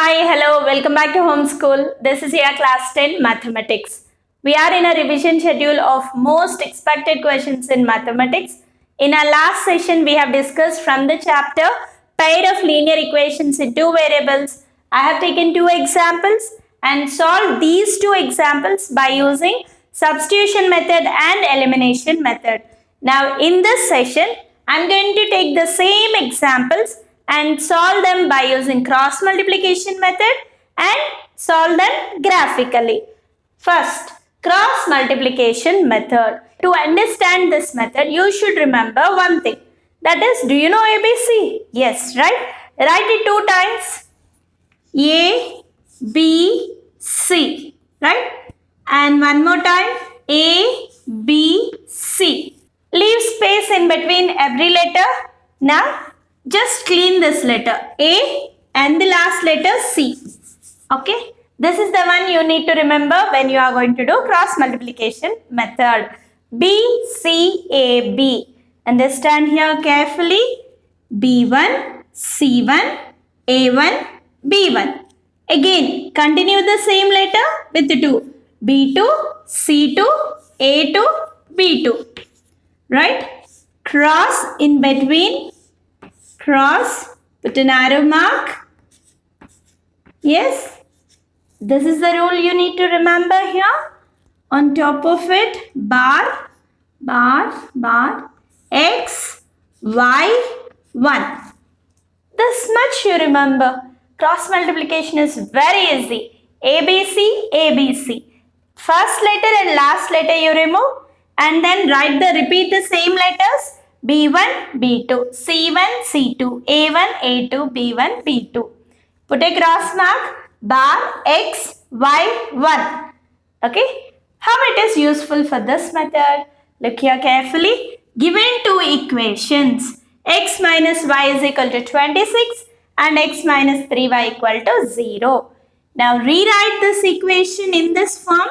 Hi, hello, welcome back to Homeschool. This is your class 10 mathematics. We are in a revision schedule of most expected questions in mathematics. In our last session, we have discussed from the chapter pair of linear equations in two variables. I have taken two examples and solved these two examples by using substitution method and elimination method. Now in this session, I am going to take the same examples and solve them by using cross multiplication method and solve them graphically. First, cross multiplication method. To understand this method, you should remember one thing. That is, do you know ABC? Yes, right? Write it two times. A, B, C. Right? And one more time. A, B, C. Leave space in between every letter. Now, just clean this letter A and the last letter C. Okay. This is the one you need to remember when you are going to do cross multiplication method. B, C, A, B. Understand here carefully. B1, C1, A1, B1. Again, continue the same letter with 2. B2, C2, A2, B2. Right? Cross in between. Cross, put an arrow mark. Yes, this is the rule you need to remember here. On top of it, bar, x, y, 1. This much you remember. Cross multiplication is very easy. ABC, ABC. First letter and last letter you remove and then repeat the same letters. B1, B2, C1, C2, A1, A2, B1, B2. Put a cross mark, bar, X, Y, 1. Okay. How it is useful for this method? Look here carefully. Given two equations, X minus Y is equal to 26 and X minus 3Y equal to 0. Now rewrite this equation in this form.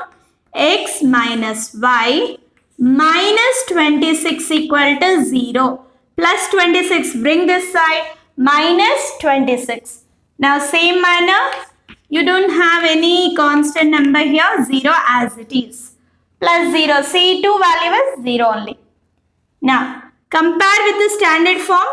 X minus Y minus 26 equal to 0. Plus 26, bring this side, minus 26. Now same manner, you don't have any constant number here, 0 as it is. Plus 0, C2 value is 0 only. Now compare with the standard form,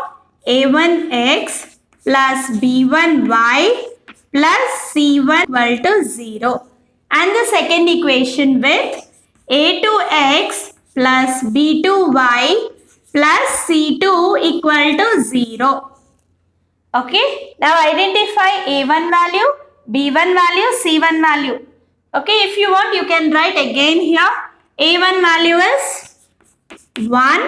A1x plus B1y plus C1 equal to 0. And the second equation with A2x plus B2y plus C2 equal to 0. Okay. Now identify A1 value, B1 value, C1 value. Okay. If you want, you can write again here. A1 value is 1.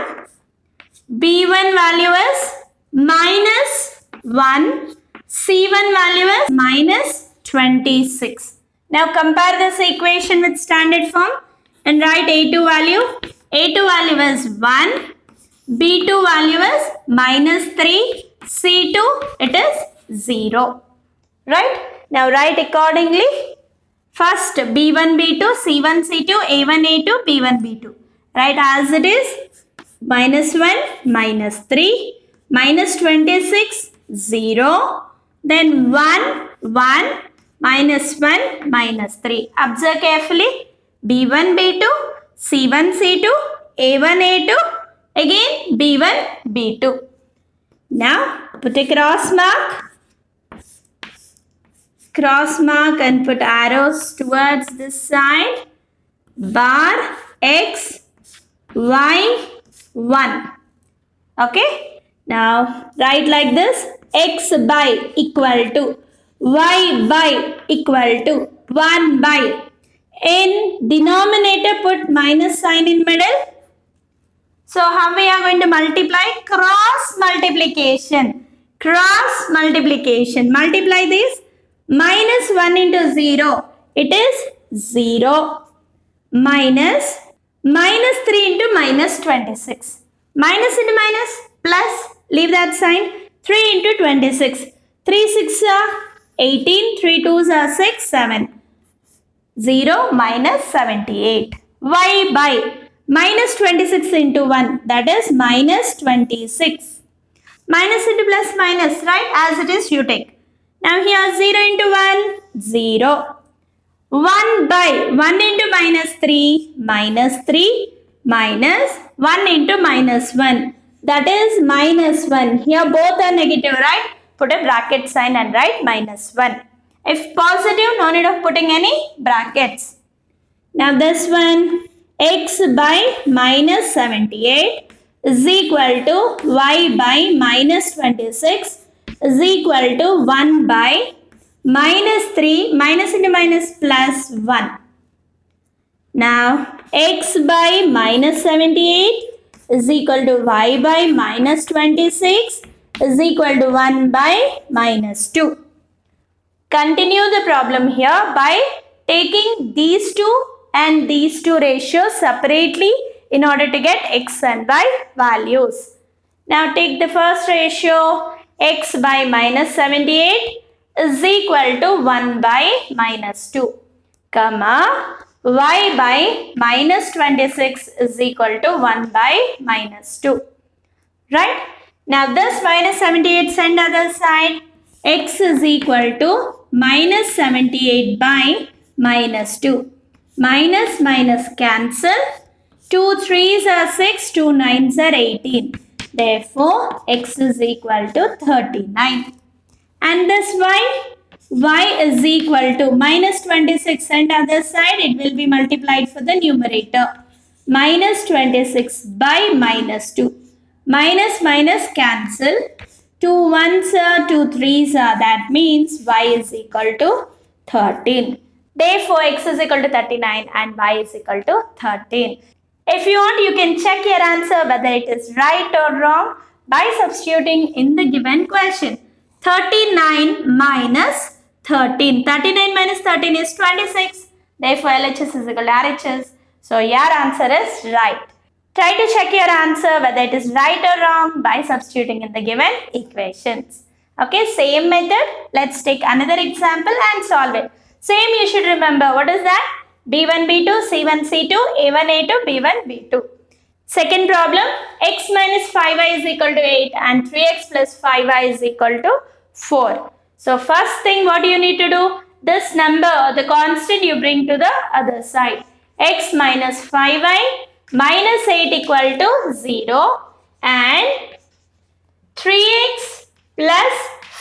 B1 value is minus 1. C1 value is minus 26. Now compare this equation with standard form and write A2 value. A2 value is 1. B2 value is minus 3. C2 it is 0. Right? Now write accordingly. First B1, B2, C1, C2, A1, A2, B1, B2. Write as it is. Minus 1, minus 3, minus 26, 0. Then 1, 1. Minus 1, minus 3. Observe carefully. B1, B2, C1, C2, A1, A2. Again, B1, B2. Now, put a cross mark. Cross mark and put arrows towards this side. Bar, X, Y, 1. Okay. Now, write like this. X by equal to Y by equal to 1 by. In denominator put minus sign in middle. So how we are going to multiply? Cross multiplication. Cross multiplication. Multiply this. Minus 1 into 0. It is 0. Minus 3 into minus 26. Minus into minus plus. Leave that sign. 3 into 26. 3 6 are 18, 3 2s are 6, 7. 0 minus 78. Y by minus 26 into 1, that is minus 26. Minus into plus minus, right? As it is you take. Now here 0 into 1, 0. 1 by 1 into minus 3, minus 3 minus 1 into minus 1. That is minus 1. Here both are negative, right? Put a bracket sign and write minus 1. If positive, no need of putting any brackets. Now this one, x by minus 78 is equal to y by minus 26 is equal to 1 by minus 3, minus into minus plus 1. Now x by minus 78 is equal to y by minus 26 is equal to 1 by minus 2. Continue the problem here by taking these two and these two ratios separately in order to get x and y values. Now take the first ratio, x by minus 78 is equal to 1 by minus 2, comma, y by minus 26 is equal to 1 by minus 2. Right? Now this minus 78 send other side, x is equal to minus 78 by minus 2. Minus minus cancel. 2 3s are 6, 2 9s are 18. Therefore, x is equal to 39. And this y is equal to minus 26 and other side it will be multiplied for the numerator. Minus 26 by minus 2. Minus minus cancel. 2 1s are 2 3s are, that means y is equal to 13. Therefore, x is equal to 39 and y is equal to 13. If you want, you can check your answer whether it is right or wrong by substituting in the given question. 39 minus 13. 39 minus 13 is 26. Therefore, LHS is equal to RHS. So, your answer is right. Try to check your answer whether it is right or wrong by substituting in the given equations. Okay, same method. Let's take another example and solve it. Same you should remember. What is that? B1, B2, C1, C2, A1, A2, B1, B2. Second problem, x minus 5y is equal to 8 and 3x plus 5y is equal to 4. So first thing what you need to do, this number, the constant you bring to the other side. X minus 5y minus 8 equal to 0 and 3x plus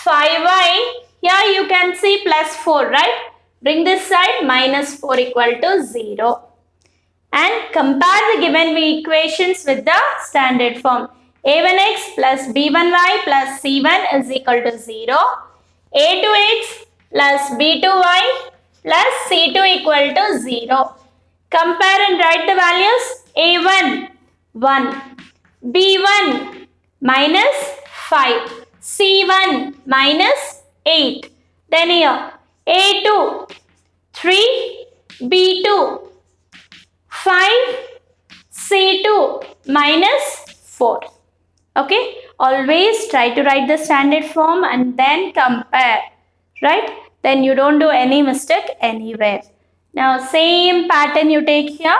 5y, here you can see plus 4, right? Bring this side, minus 4 equal to 0. And compare the given equations with the standard form. A1x plus B1y plus C1 is equal to 0. A2x plus B2y plus C2 equal to 0. Compare and write the values. A1, 1. B1 minus 5. C1 minus 8. Then here, A2, 3, B2, 5, C2 minus 4. Okay, always try to write the standard form and then compare, right? Then you don't do any mistake anywhere. Now same pattern you take here,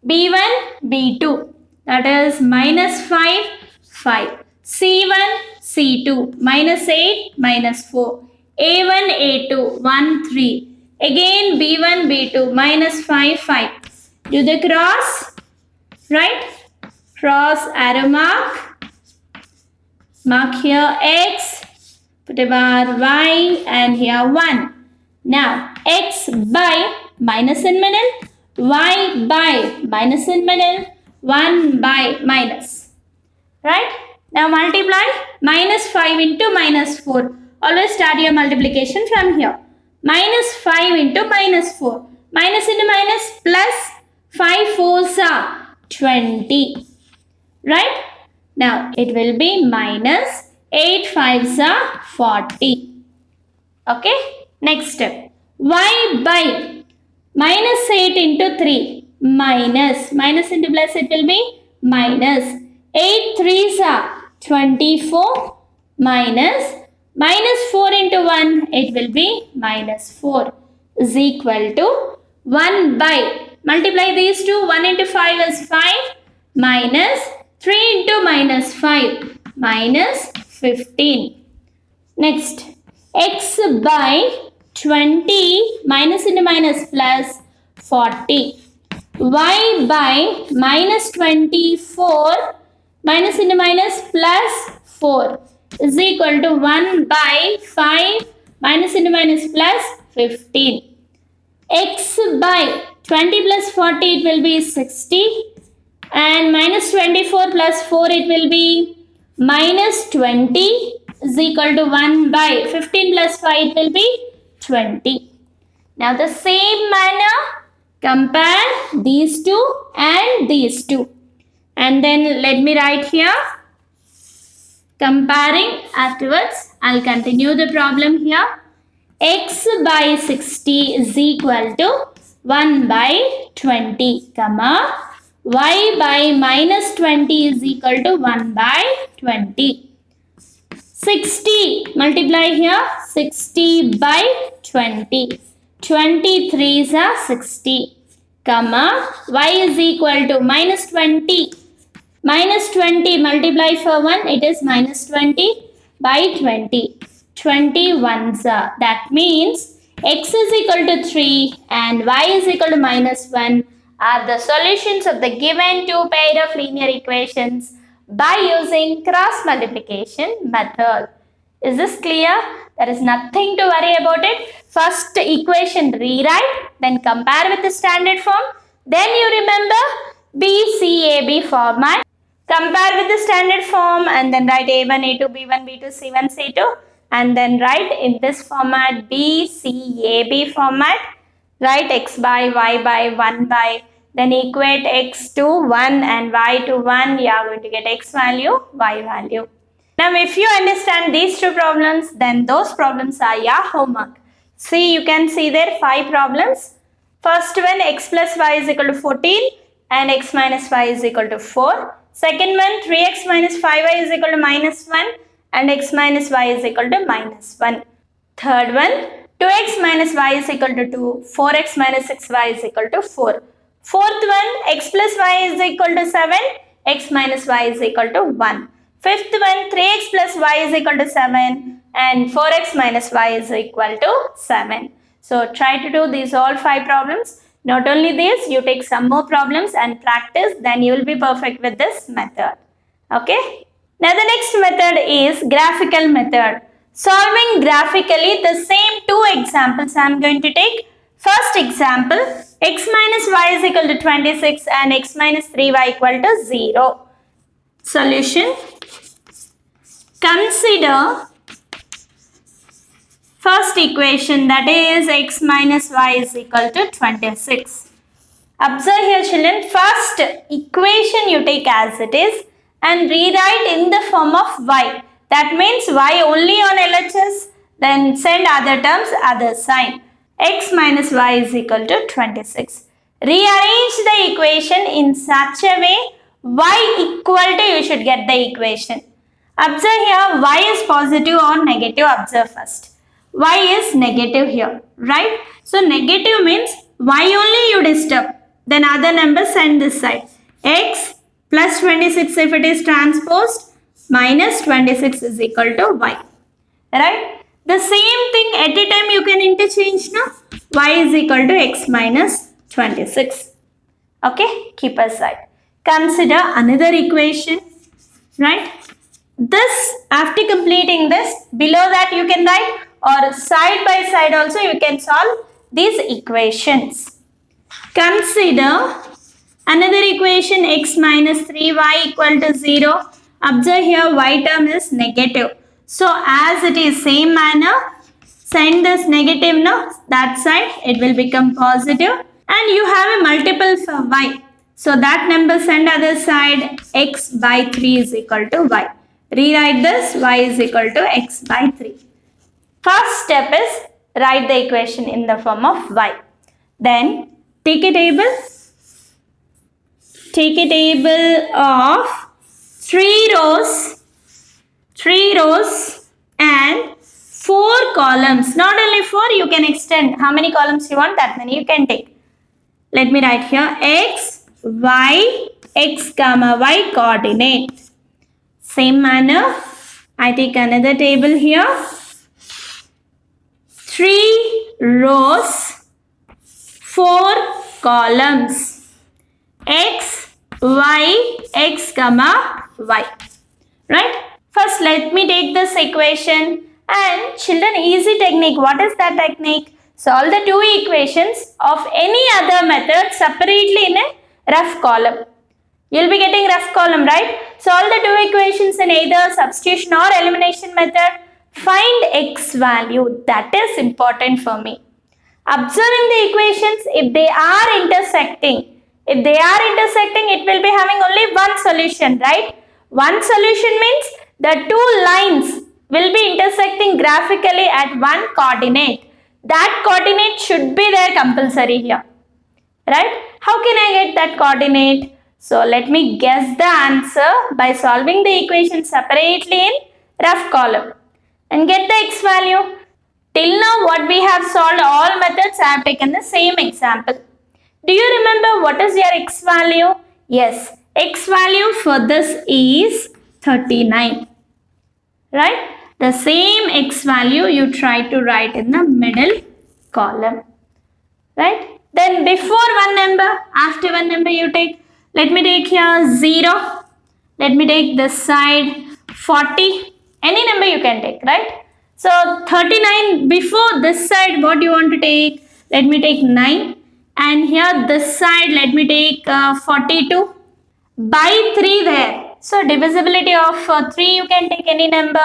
B1, B2, that is minus 5, 5, C1, C2, minus 8, minus 4, A1, A2, 1, 3, again B1, B2, minus 5, 5. Do the cross, right? Cross arrow mark. Mark here x, put a bar y and here 1. Now x by minus in middle, y by minus in middle, 1 by minus. Right? Now multiply minus 5 into minus 4. Always start your multiplication from here. Minus 5 into minus 4. Minus into minus plus 5 4s are 20. Right? Now it will be minus 8 5s are 40. Okay? Next step. Y by minus 8 into 3. Minus into plus it will be minus 8 3s are 24 minus 4 into 1 it will be minus 4 is equal to 1 by, multiply these two, 1 into 5 is 5 minus 3 into minus 5 minus 15. Next, x by 20 minus into minus plus 40. Y by minus 24 minus into minus plus 4 is equal to 1 by 5 minus into minus plus 15. X by 20 plus 40 it will be 60 and minus 24 plus 4 it will be minus 20 is equal to 1 by 15 plus 5 it will be 20. Now the same manner compare these two and these two. And then let me write here comparing afterwards. I'll continue the problem here. X by 60 is equal to 1 by 20, comma, y by minus 20 is equal to 1 by 20. 60, multiply here, 60 by 20. 23s are 60, comma, y is equal to minus 20. Minus 20 multiply for 1, it is minus 20 by 20. 21s are. That means x is equal to 3 and y is equal to minus 1 are the solutions of the given two pair of linear equations by using cross multiplication method. Is this clear? There is nothing to worry about it. First equation rewrite, then compare with the standard form. Then you remember BCAB format. Compare with the standard form and then write A1, A2, B1, B2, C1, C2 and then write in this format BCAB format. Write x by y by 1 by, then equate x to 1 and y to 1. You are going to get x value, y value. Now if you understand these two problems, then those problems are your homework. See, you can see there 5 problems. First one, x plus y is equal to 14 and x minus y is equal to 4. Second one, 3x minus 5y is equal to minus 1 and x minus y is equal to minus 1. Third one, 2x minus y is equal to 2, 4x minus 6y is equal to 4. Fourth one, x plus y is equal to 7, x minus y is equal to 1. Fifth one, 3x plus y is equal to 7 and 4x minus y is equal to 7. So try to do these all 5 problems. Not only this, you take some more problems and practice, then you will be perfect with this method. Okay? Now the next method is graphical method. Solving graphically the same 2 examples I am going to take. First example, x minus y is equal to 26 and x minus 3y equal to 0. Solution. Consider first equation, that is x minus y is equal to 26. Observe here children, first equation you take as it is and rewrite in the form of y. That means y only on LHS, then send other terms other sign. X minus y is equal to 26. Rearrange the equation in such a way y equal to, you should get the equation. Observe here, y is positive or negative. Observe first. Y is negative here, right? So negative means y only you disturb. Then other numbers send this side. X plus 26 if it is transposed minus 26 is equal to y. Right? The same thing at a time you can interchange now. Y is equal to x minus 26. Okay? Keep aside. Consider another equation. Right? This, after completing this, below that you can write, or side by side also you can solve these equations. Consider another equation, x minus 3y equal to 0. Observe here y term is negative. So as it is same manner, send this negative now, that side it will become positive. And you have a multiple for y. So that number send other side, x by 3 is equal to y. Rewrite this, y is equal to x by 3. First step is write the equation in the form of y. Then take a table of 3 rows and 4 columns. Not only 4, you can extend. How many columns you want, that many you can take. Let me write here x, y, x comma y coordinate. Same manner, I take another table here. 3 rows, 4 columns. X, Y, X, comma, Y. Right? First, let me take this equation. And children, easy technique. What is that technique? Solve the two equations of any other method separately in a rough column. You'll be getting rough column, right? Solve the two equations in either substitution or elimination method. Find X value. That is important for me. Observing the equations, if they are intersecting, it will be having only one solution, right? One solution means the two lines will be intersecting graphically at one coordinate. That coordinate should be there compulsory here, right? How can I get that coordinate? So let me guess the answer by solving the equation separately in rough column and get the X value. Till now what we have solved, all methods I have taken the same example. Do you remember what is your X value? Yes, X value for this is 39. Right? The same X value you try to write in the middle column. Right? Then before one number, after one number you take, let me take here 0. Let me take this side 40. Any number you can take, right? So 39, before this side what you want to take? Let me take 9. And here this side let me take 42. By 3 there. So divisibility of 3 you can take any number,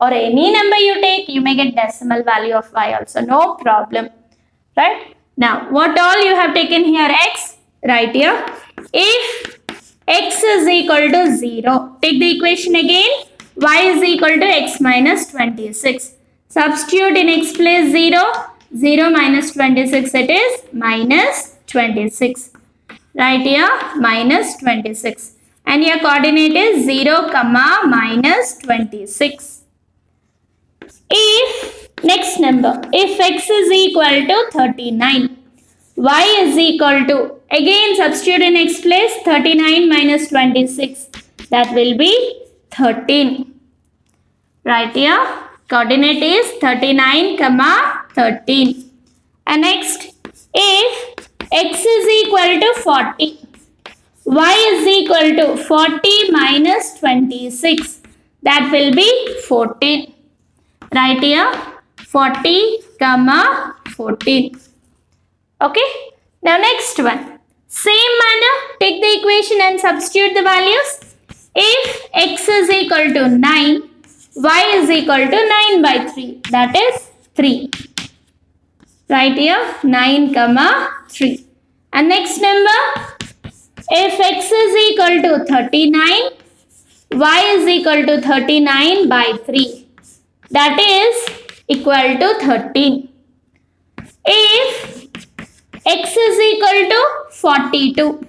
or any number you take you may get decimal value of y also, no problem. Right? Now what all you have taken here? X, right here. If x is equal to 0, take the equation again. Y is equal to x minus 26. Substitute in x place 0. 0 minus 26, it is minus 26. Right here, minus 26. And your coordinate is 0, comma, minus 26. If, next number, if x is equal to 39, y is equal to, again substitute in x place, 39 minus 26. That will be 13. Right here, coordinate is 39, comma, 13. And next, if x is equal to 40, y is equal to 40 minus 26. That will be 14. Right here, 40, comma, 14. Okay. Now next one. Same manner, take the equation and substitute the values. If x is equal to 9, y is equal to 9 by 3. That is 3. Right here, 9, comma, 3. And next number, if x is equal to 39, y is equal to 39 by 3. That is equal to 13. If x is equal to 42,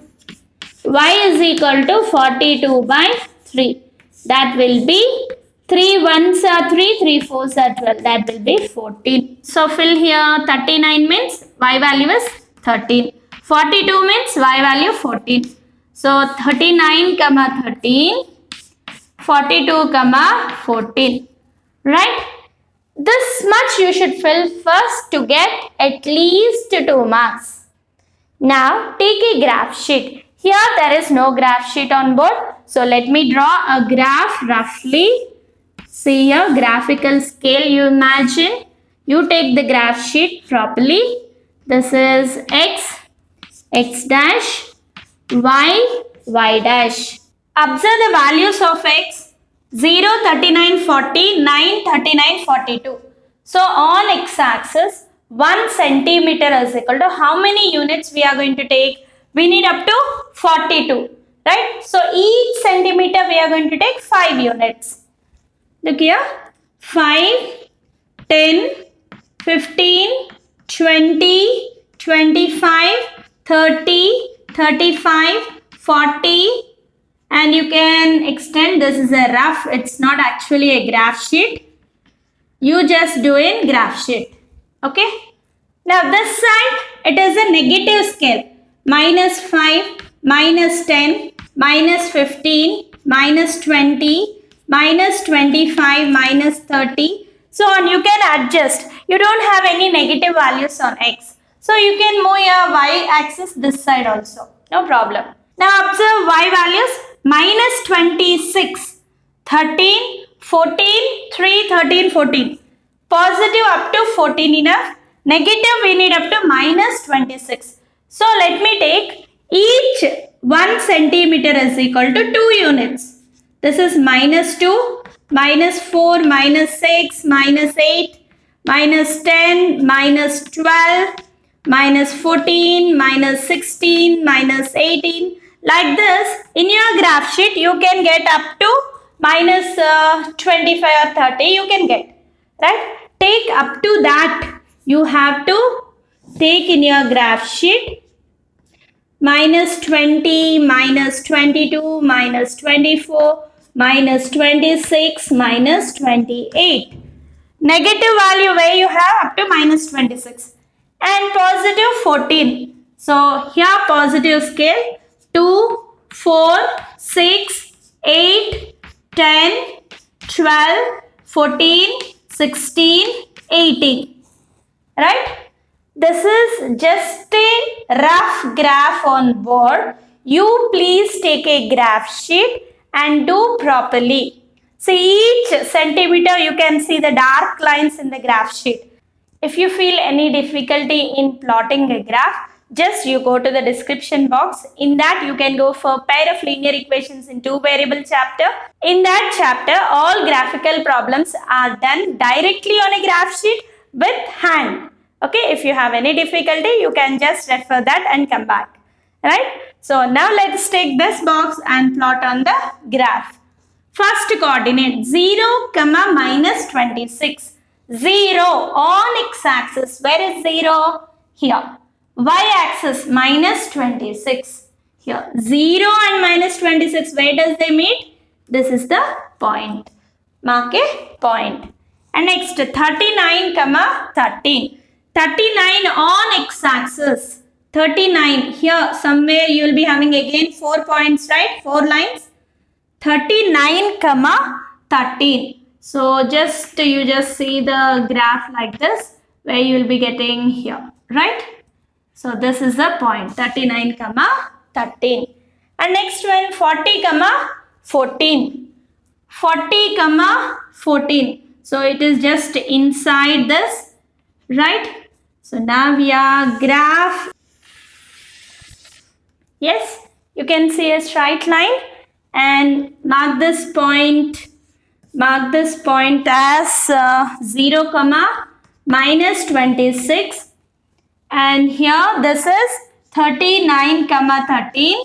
y is equal to 42 by 3. That will be 3 ones are 3, 3 fours are 12. That will be 14. So fill here 39 means y value is 13. 42 means y value 14. So 39, comma 13, 42, comma 14. Right? This much you should fill first to get at least 2 marks. Now take a graph sheet. Here there is no graph sheet on board. So let me draw a graph roughly. See here, graphical scale you imagine. You take the graph sheet properly. This is x, x dash, y, y dash. Observe the values of x. 0, 39, 40, 9, 39, 42. So on x-axis, 1 centimeter is equal to how many units we are going to take? We need up to 42. Right? So each centimeter we are going to take 5 units. Look here. 5, 10, 15, 20, 25, 30, 35, 40, and you can extend. This is a rough, it's not actually a graph sheet. You just do in graph sheet. Okay. Now this side, it is a negative scale. Minus 5, minus 10, minus 15, minus 20, minus 25, minus 30. So on, you can adjust. you don't have any negative values on x. So you can move your y axis this side also. No problem. Now observe y values minus 26, 13, 14, 3, 13, 14. Positive up to 14 enough. Negative we need up to minus 26. So let me take each 1 centimeter is equal to 2 units. This is minus 2, minus 4, minus 6, minus 8, minus 10, minus 12, minus 14, minus 16, minus 18. Like this, in your graph sheet, you can get up to minus 25 or 30 you can get. Right? Take up to that. You have to take in your graph sheet minus 20, minus 22, minus 24, minus 26, minus 28. Negative value where you have up to minus 26 and positive 14. So here positive scale 2, 4, 6, 8, 10, 12, 14, 16, 18. Right? This is just a rough graph on board. You please take a graph sheet and do properly. See each centimeter you can see the dark lines in the graph sheet. If you feel any difficulty in plotting a graph, just you go to the description box. In that you can go for pair of linear equations in 2 variable chapter. In that chapter all graphical problems are done directly on a graph sheet with hand. Okay, if you have any difficulty, you can just refer that and come back. Right? So now let's take this box and plot on the graph. First coordinate 0, minus 26. 0 on x-axis. Where is 0? Here. Y-axis minus 26. Here. 0 and minus 26. Where does they meet? This is the point. Mark a point. And next 39, 13. 39 on x-axis. 39. Here somewhere you will be having again 4 points, right? 4 lines. 39, 13. So you just see the graph like this where you will be getting here, right? So this is the point 39, 13. And next one 40, 14. 40, 14. So it is just inside this, right? So now we are graph. Yes, you can see a straight line and mark this point as 0, minus 26 and here this is 39, 13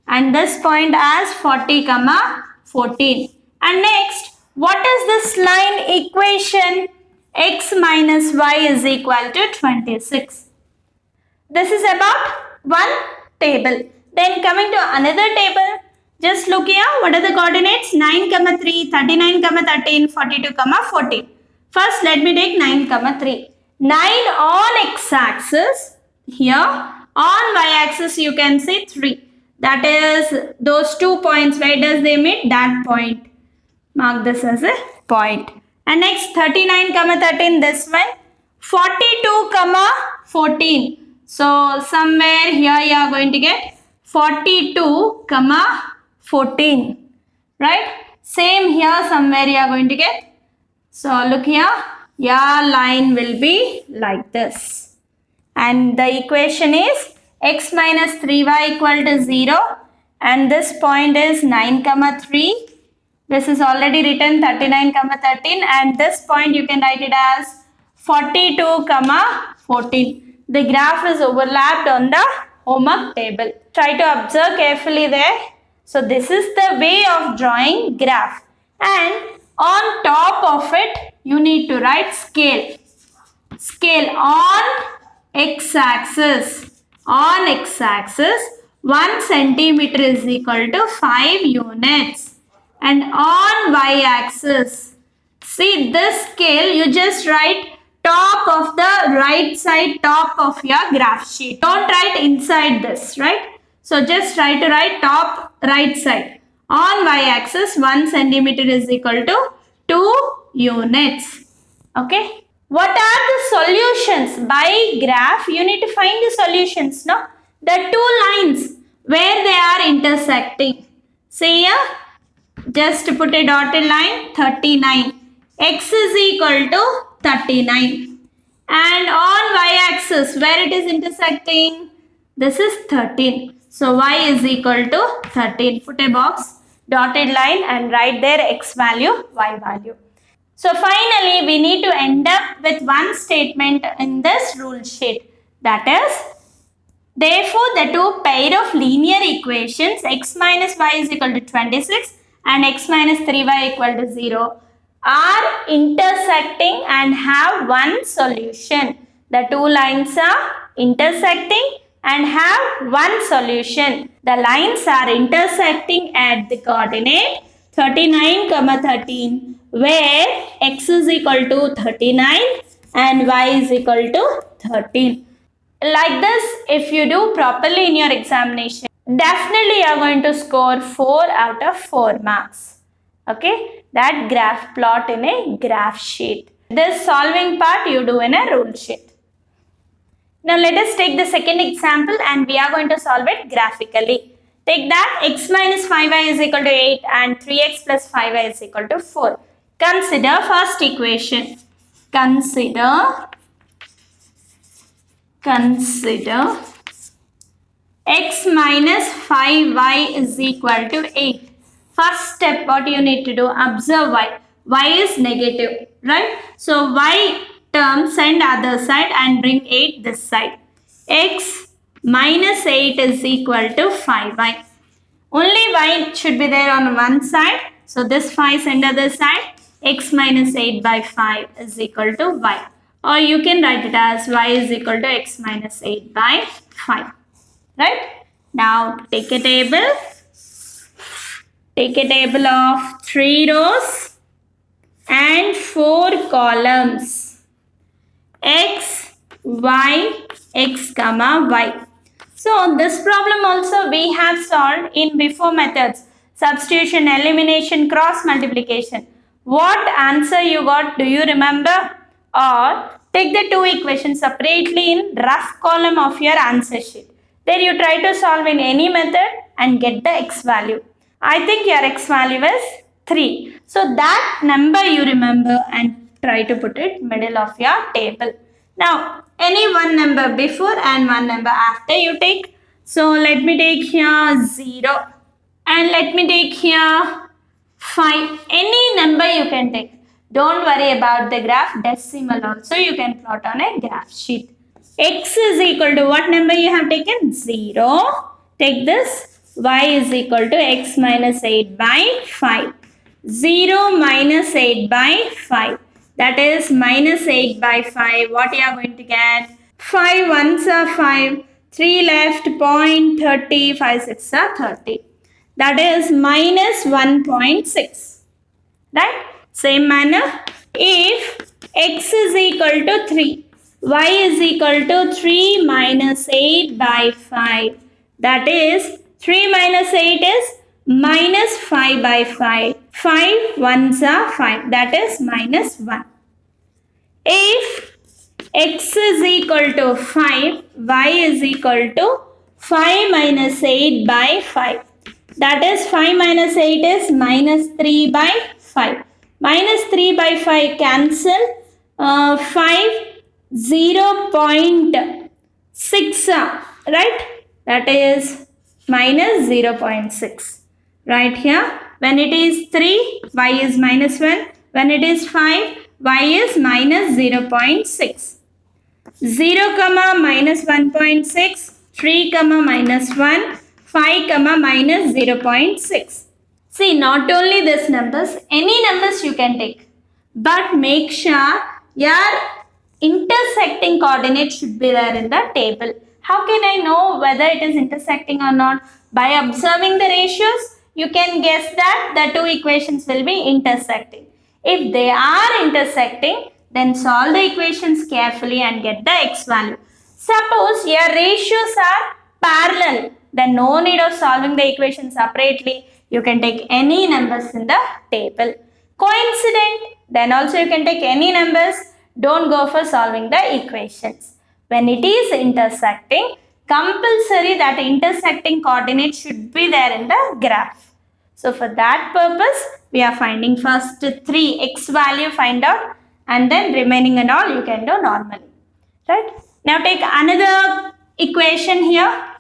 and this point as 40, 14. And next, what is this line equation? X minus y is equal to 26. This is about one table. Then coming to another table, just look here. What are the coordinates? 9, 3, 39, 13, 42, 14. First, let me take 9, 3. 9 on x-axis. Here, on y-axis, you can see 3. That is those 2 points. Where does they meet? That point. Mark this as a point. And next, 39, 13, this one. 42, 14. So, somewhere here you are going to get 42, 14, right? Same here somewhere you are going to get. So look here, your line will be like this. And the equation is x minus 3y equal to 0. And this point is 9, 3. This is already written 39, 13. And this point you can write it as 42, 14. The graph is overlapped on the homework table. Try to observe carefully there. So this is the way of drawing graph. And on top of it, you need to write scale. Scale on x-axis. On x-axis, 1 centimeter is equal to 5 units. And on y-axis, see this scale, you just write top of the right side, top of your graph sheet. Don't write inside this, right? So just try to write top right side. On y-axis, 1 centimeter is equal to 2 units. Okay. What are the solutions? By graph, you need to find the solutions, no? The two lines where they are intersecting. See here, just put a dotted line, 39. X is equal to 39. And on y-axis, where it is intersecting, this is 13. So y is equal to 13. Put a box, dotted line and write there x value, y value. So finally, we need to end up with one statement in this rule sheet. That is, therefore, the two pair of linear equations x minus y is equal to 26 and x minus 3y equal to 0 are intersecting and have one solution. The two lines are intersecting and have one solution. The lines are intersecting at the coordinate 39, 13 where x is equal to 39 and y is equal to 13. Like this, if you do properly in your examination, definitely you are going to score 4 out of 4 marks. Okay, that graph plot in a graph sheet. This solving part you do in a rule sheet. Now let us take the second example and we are going to solve it graphically. Take that x minus 5y is equal to 8 and 3x plus 5y is equal to 4. Consider first equation. Consider x minus 5y is equal to 8. First step, what you need to do, observe y. Y is negative, right? So y term send other side and bring 8 this side. X minus 8 is equal to 5y. Only y should be there on one side. So this 5 send other side. X minus 8 by 5 is equal to y. Or you can write it as y is equal to x minus 8 by 5. Right? Now take a table. Take a table of 3 rows and 4 columns. X, y, x, comma, y. So this problem also we have solved in before methods. Substitution, elimination, cross multiplication. What answer you got? Do you remember? Or take the two equations separately in rough column of your answer sheet. Then you try to solve in any method and get the x value. I think your x value is 3. So that number you remember and try to put it middle of your table. Now any one number before and one number after you take. So let me take here 0 and let me take here 5. Any number you can take. Don't worry about the graph, decimal also you can plot on a graph sheet. X is equal to what number you have taken? 0. Take this. Y is equal to x minus 8 by 5. 0 minus 8 by 5. That is minus 8 by 5. What you are going to get? 5 ones are 5. 3 left, 0.30. 5 6 are 30. That is minus 1.6. Right? Same manner, if x is equal to 3, y is equal to 3 minus 8 by 5. That is 3 minus 8 is minus 5 by 5. 5 ones are 5. That is minus 1. If x is equal to 5, y is equal to 5 minus 8 by 5. That is 5 minus 8 is minus 3 by 5. Minus 3 by 5 cancel. 5 0.6 right? That is minus 0.6. Right here. When it is 3, y is minus 1. When it is 5, y is minus 0.6. 0 comma minus 1.6. 3 comma minus 1. 5 comma minus 0.6. See, not only this numbers, any numbers you can take. But make sure your intersecting coordinate should be there in the table. How can I know whether it is intersecting or not? By observing the ratios, you can guess that the two equations will be intersecting. If they are intersecting, then solve the equations carefully and get the x value. Suppose your ratios are parallel, then no need of solving the equation separately. You can take any numbers in the table. Coincident, then also you can take any numbers. Don't go for solving the equations. When it is intersecting, compulsory that intersecting coordinate should be there in the graph. So for that purpose, we are finding first 3 x value find out, and then remaining and all you can do normally. Right? Now take another equation here.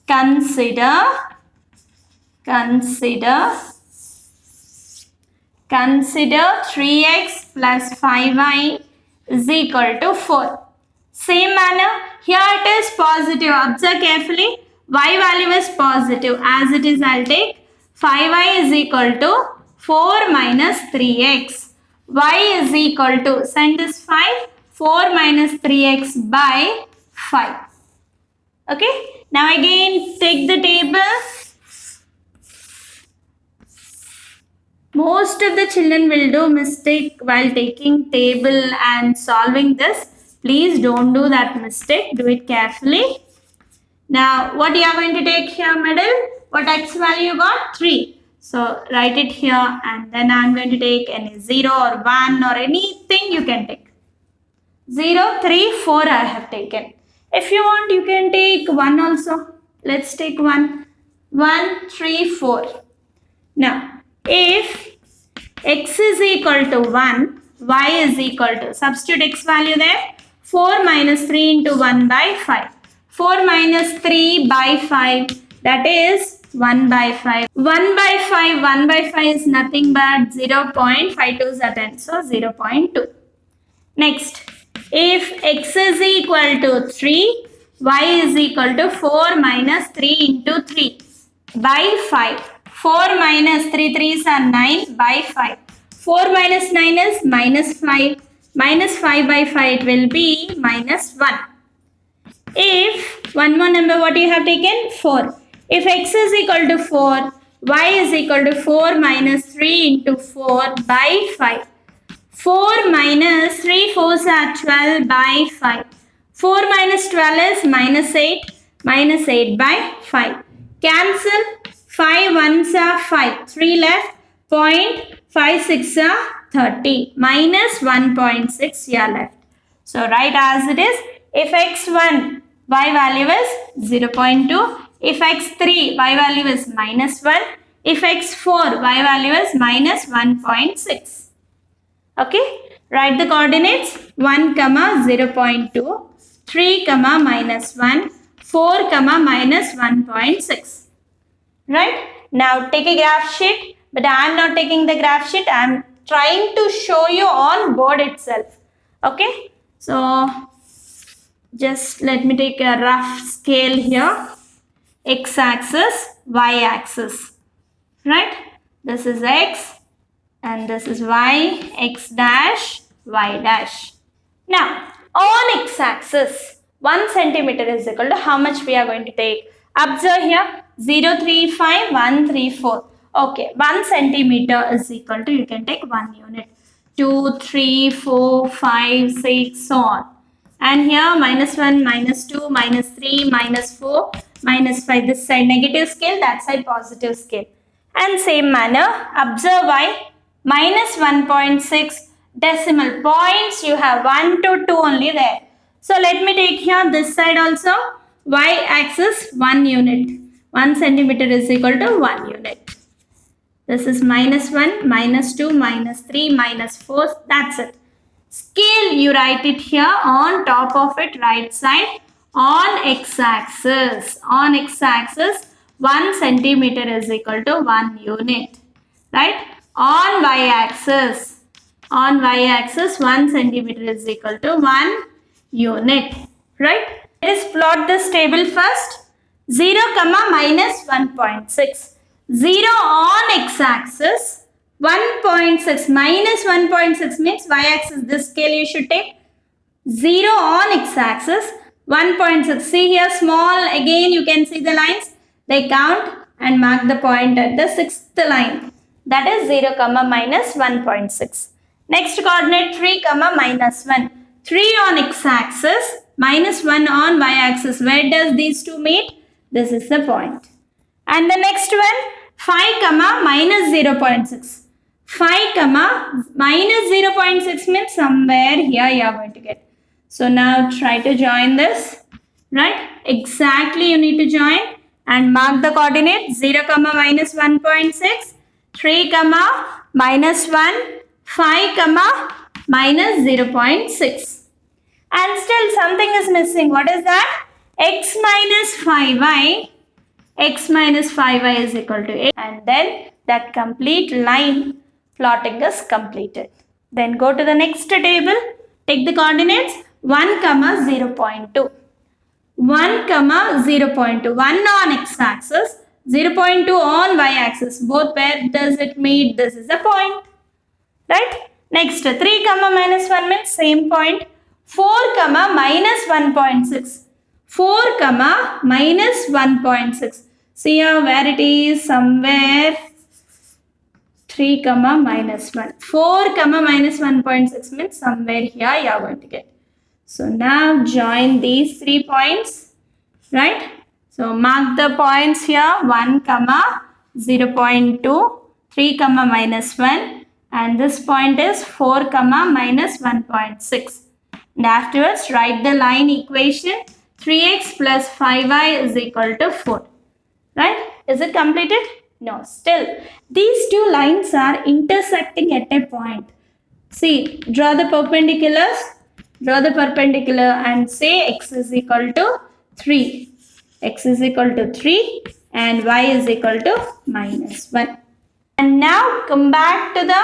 Consider 3x plus 5y is equal to 4. Same manner, here it is positive. Observe carefully. Y value is positive. As it is, I'll take 5y is equal to 4 minus 3x. Y is equal to, send this 5, 4 minus 3x by 5. Okay. Now again, take the table. Most of the children will do mistake while taking table and solving this. Please don't do that mistake. Do it carefully. Now, what you are going to take here, middle? What x value you got? 3. So, write it here, and then I am going to take any 0 or 1 or anything you can take. 0, 3, 4 I have taken. If you want, you can take 1 also. Let's take 1. 1, 3, 4. Now, if x is equal to 1, y is equal to, substitute x value there, 4 minus 3 into 1 by 5. 4 minus 3 by 5, that is 1 by 5. 1 by 5, 1 by 5 is nothing but 0.52 are 10, so 0.2. Next, if x is equal to 3, y is equal to 4 minus 3 into 3 by 5. 4 minus 3 3s are 9 by 5. 4 minus 9 is minus 5. Minus 5 by 5 it will be minus 1. If, one more number what you have taken? 4. If x is equal to 4, y is equal to 4 minus 3 into 4 by 5. 4 minus 3 4s are 12 by 5. 4 minus 12 is minus 8. Minus 8 by 5. Cancel. 5 ones are 5. 3 left. 0.56 are 30. Minus 1.6 here left. So write as it is. If x1, y value is 0.2. If x3, y value is minus 1. If x4, y value is minus 1.6. Okay. Write the coordinates 1, 0.2, 3, minus 1, 4, minus 1.6. Right? Now take a graph sheet, but I am not taking the graph sheet. I am trying to show you on board itself. Okay? So just let me take a rough scale here. X-axis, y-axis. Right? This is x and this is y, x dash, y dash. Now on x-axis, 1 centimeter is equal to how much we are going to take? Observe here. 0, 3, 5, 1, 3, 4. Okay, 1 centimeter is equal to, you can take 1 unit. 2, 3, 4, 5, 6, so on. And here minus 1, minus 2, minus 3, minus 4, minus 5. This side negative scale, that side positive scale. And same manner, observe y, minus 1.6 decimal points. You have 1 to 2 only there. So let me take here this side also. Y-axis 1 unit. 1 centimeter is equal to 1 unit. This is minus 1, minus 2, minus 3, minus 4. That's it. Scale, you write it here on top of it, right side. On x-axis. On x-axis, 1 centimeter is equal to 1 unit. Right? On y-axis. On y-axis, 1 centimeter is equal to 1 unit. Right? Let us plot this table first. 0, minus 1.6. 0 on x-axis, 1.6 minus 1.6 means y-axis. This scale you should take. 0 on x-axis, 1.6. See here small, again you can see the lines. They count and mark the point at the 6th line. That is 0, minus 1.6. Next coordinate 3, minus 1. 3 on x-axis, minus 1 on y-axis. Where does these two meet? This is the point. And the next one, 5, minus 0.6. 5 comma minus 0.6 means somewhere here you are going to get. So now try to join this, right? Exactly you need to join and mark the coordinates 0 comma minus 1.6, 3 comma minus 1, 5 comma minus 0.6. And still something is missing. What is that? X minus 5y. X minus 5y is equal to 8. And then that complete line plotting is completed. Then go to the next table. Take the coordinates 1 comma 0.2. 1 comma 0.2. 1 on x-axis, 0.2 on y-axis. Both where does it meet? This is the point. Right? Next, 3 comma minus 1 means same point. 4 comma minus 1.6. 4 comma minus 1.6. See here where it is, somewhere 3 comma minus 1. 4 comma minus 1.6 means somewhere here you are going to get. So now join these 3 points, right? So mark the points here 1 comma 0.2, 3 comma minus 1, and this point is 4 comma minus 1.6. And afterwards write the line equation 3x plus 5y is equal to 4. Right? Is it completed? No. Still, these two lines are intersecting at a point. See, draw the perpendiculars. Draw the perpendicular and say x is equal to 3. X is equal to 3 and y is equal to minus 1. And now come back to the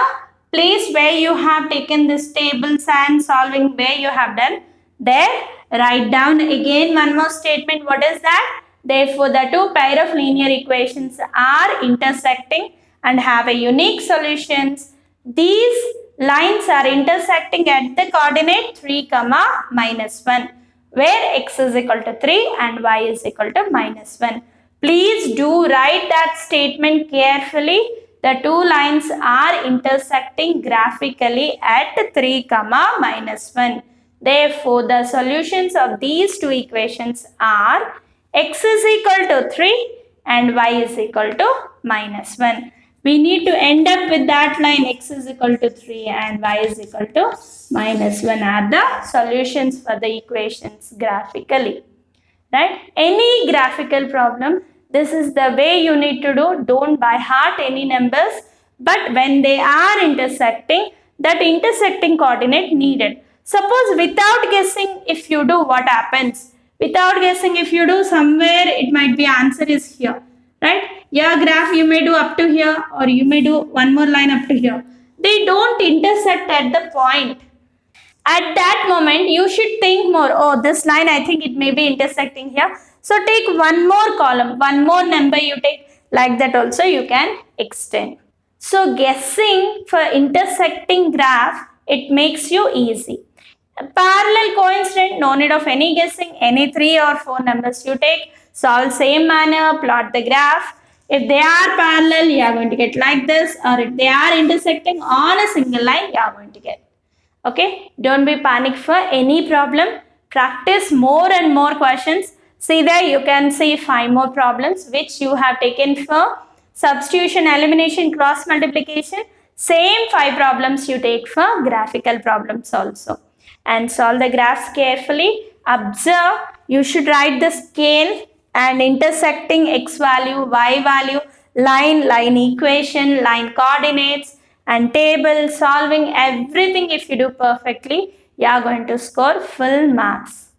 place where you have taken this tables and solving where you have done. There, write down again one more statement. What is that? Therefore, the two pair of linear equations are intersecting and have a unique solutions. These lines are intersecting at the coordinate 3 comma minus 1, where x is equal to 3 and y is equal to minus 1. Please do write that statement carefully. The two lines are intersecting graphically at 3 comma minus 1. Therefore, the solutions of these two equations are x is equal to 3 and y is equal to minus 1. We need to end up with that line x is equal to 3 and y is equal to minus 1 are the solutions for the equations graphically. Right? Any graphical problem, this is the way you need to do. Don't by heart any numbers, but when they are intersecting, that intersecting coordinate needed. Suppose without guessing if you do, what happens? Without guessing if you do, somewhere it might be answer is here. Right? Your graph you may do up to here or you may do one more line up to here. They don't intersect at the point. At that moment, you should think more, oh, this line, I think it may be intersecting here. So take one more column, one more number you take, like that also you can extend. So guessing for intersecting graph, it makes you easy. Parallel coincident, no need of any guessing, any 3 or 4 numbers you take, solve same manner, plot the graph. If they are parallel, you are going to get like this, or if they are intersecting on a single line, you are going to get. Okay, don't be panic for any problem. Practice more and more questions. See there, you can see 5 more problems which you have taken for substitution, elimination, cross multiplication. Same 5 problems you take for graphical problems also. And solve the graphs carefully. Observe, you should write the scale and intersecting x value, y value, line equation, line coordinates, and table, solving everything. If you do perfectly, you are going to score full marks.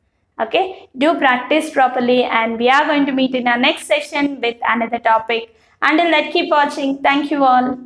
Okay, do practice properly, and we are going to meet in our next session with another topic. Until that, keep watching. Thank you all.